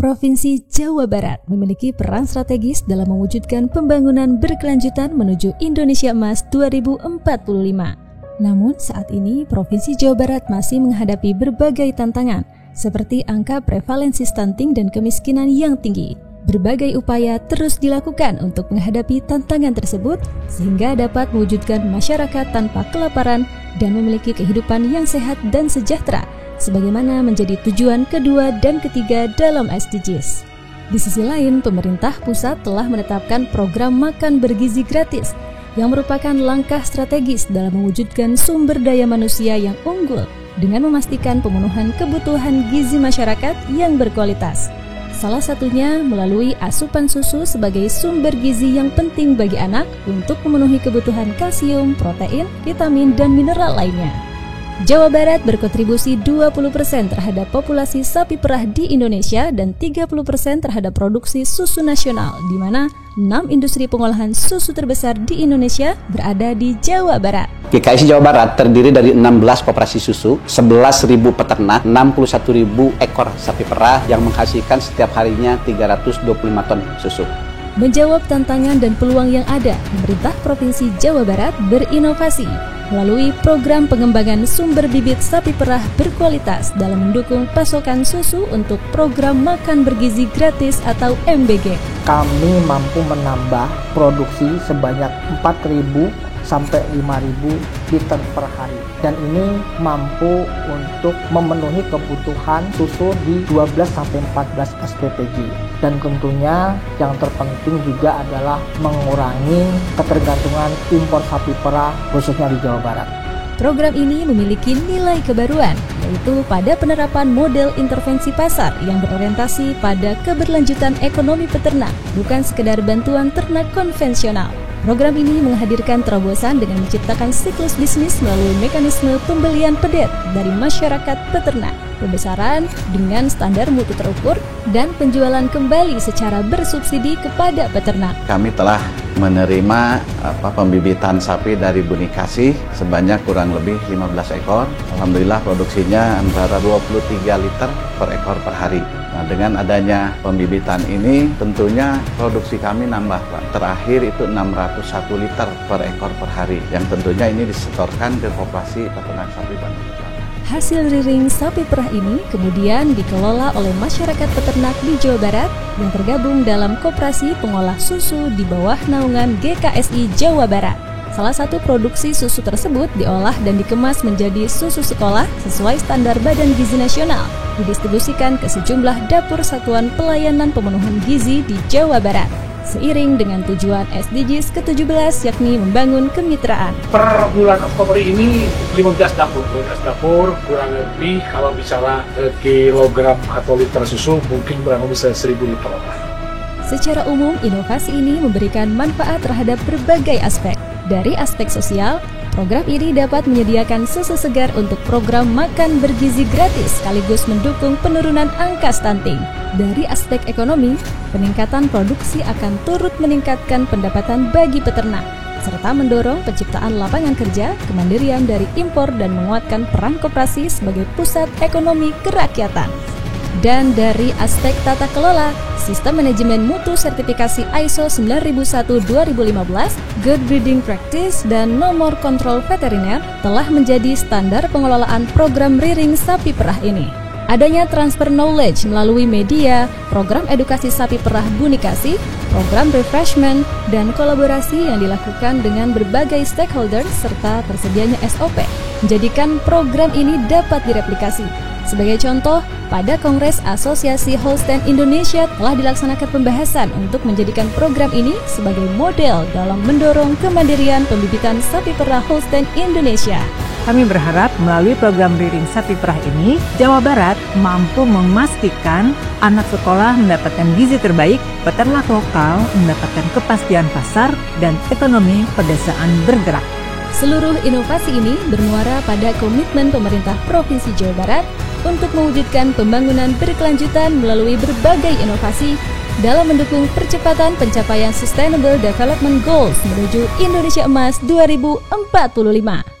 Provinsi Jawa Barat memiliki peran strategis dalam mewujudkan pembangunan berkelanjutan menuju Indonesia Emas 2045. Namun saat ini Provinsi Jawa Barat masih menghadapi berbagai tantangan, seperti angka prevalensi stunting dan kemiskinan yang tinggi. Berbagai upaya terus dilakukan untuk menghadapi tantangan tersebut sehingga dapat mewujudkan masyarakat tanpa kelaparan dan memiliki kehidupan yang sehat dan sejahtera, sebagaimana menjadi tujuan kedua dan ketiga dalam SDGs. Di sisi lain, pemerintah pusat telah menetapkan program makan bergizi gratis yang merupakan langkah strategis dalam mewujudkan sumber daya manusia yang unggul dengan memastikan pemenuhan kebutuhan gizi masyarakat yang berkualitas. Salah satunya melalui asupan susu sebagai sumber gizi yang penting bagi anak untuk memenuhi kebutuhan kalsium, protein, vitamin, dan mineral lainnya. Jawa Barat berkontribusi 20% terhadap populasi sapi perah di Indonesia dan 30% terhadap produksi susu nasional, di mana 6 industri pengolahan susu terbesar di Indonesia berada di Jawa Barat. GKS Jawa Barat terdiri dari 16 koperasi susu, 11.000 peternak, 61.000 ekor sapi perah yang menghasilkan setiap harinya 325 ton susu. Menjawab tantangan dan peluang yang ada, pemerintah Provinsi Jawa Barat berinovasi melalui program pengembangan sumber bibit sapi perah berkualitas dalam mendukung pasokan susu untuk program makan bergizi gratis atau MBG. Kami mampu menambah produksi sebanyak 4.000 sampai 5.000 liter per hari. Dan ini mampu untuk memenuhi kebutuhan susu di 12 sampai 14 SPPG. Dan tentunya yang terpenting juga adalah mengurangi ketergantungan impor sapi perah khususnya di Jawa Barat. Program ini memiliki nilai kebaruan, yaitu pada penerapan model intervensi pasar yang berorientasi pada keberlanjutan ekonomi peternak, bukan sekedar bantuan ternak konvensional. Program ini menghadirkan terobosan dengan menciptakan siklus bisnis melalui mekanisme pembelian pedet dari masyarakat peternak, pembesaran dengan standar mutu terukur, dan penjualan kembali secara bersubsidi kepada peternak. Kami telah menerima pembibitan sapi dari Buni Kasih sebanyak kurang lebih 15 ekor. Alhamdulillah produksinya antara 23 liter per ekor per hari. Nah, dengan adanya pembibitan ini tentunya produksi kami nambah, Pak. Terakhir itu 601 liter per ekor per hari, yang tentunya ini disetorkan ke koperasi peternak sapi Bandung. Hasil riring sapi perah ini kemudian dikelola oleh masyarakat peternak di Jawa Barat yang tergabung dalam koperasi pengolah susu di bawah naungan GKSI Jawa Barat. Salah satu produksi susu tersebut diolah dan dikemas menjadi susu sekolah sesuai standar Badan Gizi Nasional, didistribusikan ke sejumlah dapur satuan pelayanan pemenuhan gizi di Jawa Barat, seiring dengan tujuan SDGs ke-17 yakni membangun kemitraan. Per bulan Oktober ini 15 dapur kurang lebih kalau bicara kilogram atau liter susu mungkin kurang lebih 1.000 liter. Secara umum, inovasi ini memberikan manfaat terhadap berbagai aspek. Dari aspek sosial, program ini dapat menyediakan susu segar untuk program makan bergizi gratis sekaligus mendukung penurunan angka stunting. Dari aspek ekonomi, peningkatan produksi akan turut meningkatkan pendapatan bagi peternak, serta mendorong penciptaan lapangan kerja, kemandirian dari impor dan menguatkan peran koperasi sebagai pusat ekonomi kerakyatan. Dan dari aspek tata kelola, sistem manajemen mutu sertifikasi ISO 9001-2015, Good Breeding Practice, dan nomor kontrol veteriner telah menjadi standar pengelolaan program riring sapi perah ini. Adanya transfer knowledge melalui media, program edukasi sapi perah Buni Kasih, program refreshment, dan kolaborasi yang dilakukan dengan berbagai stakeholder serta tersedianya SOP, menjadikan program ini dapat direplikasi. Sebagai contoh, pada Kongres Asosiasi Holstein Indonesia telah dilaksanakan pembahasan untuk menjadikan program ini sebagai model dalam mendorong kemandirian pembibitan sapi perah Holstein Indonesia. Kami berharap melalui program riring sapi perah ini, Jawa Barat mampu memastikan anak sekolah mendapatkan gizi terbaik, peternak lokal mendapatkan kepastian pasar, dan ekonomi pedesaan bergerak. Seluruh inovasi ini bermuara pada komitmen pemerintah Provinsi Jawa Barat untuk mewujudkan pembangunan berkelanjutan melalui berbagai inovasi dalam mendukung percepatan pencapaian Sustainable Development Goals menuju Indonesia Emas 2045.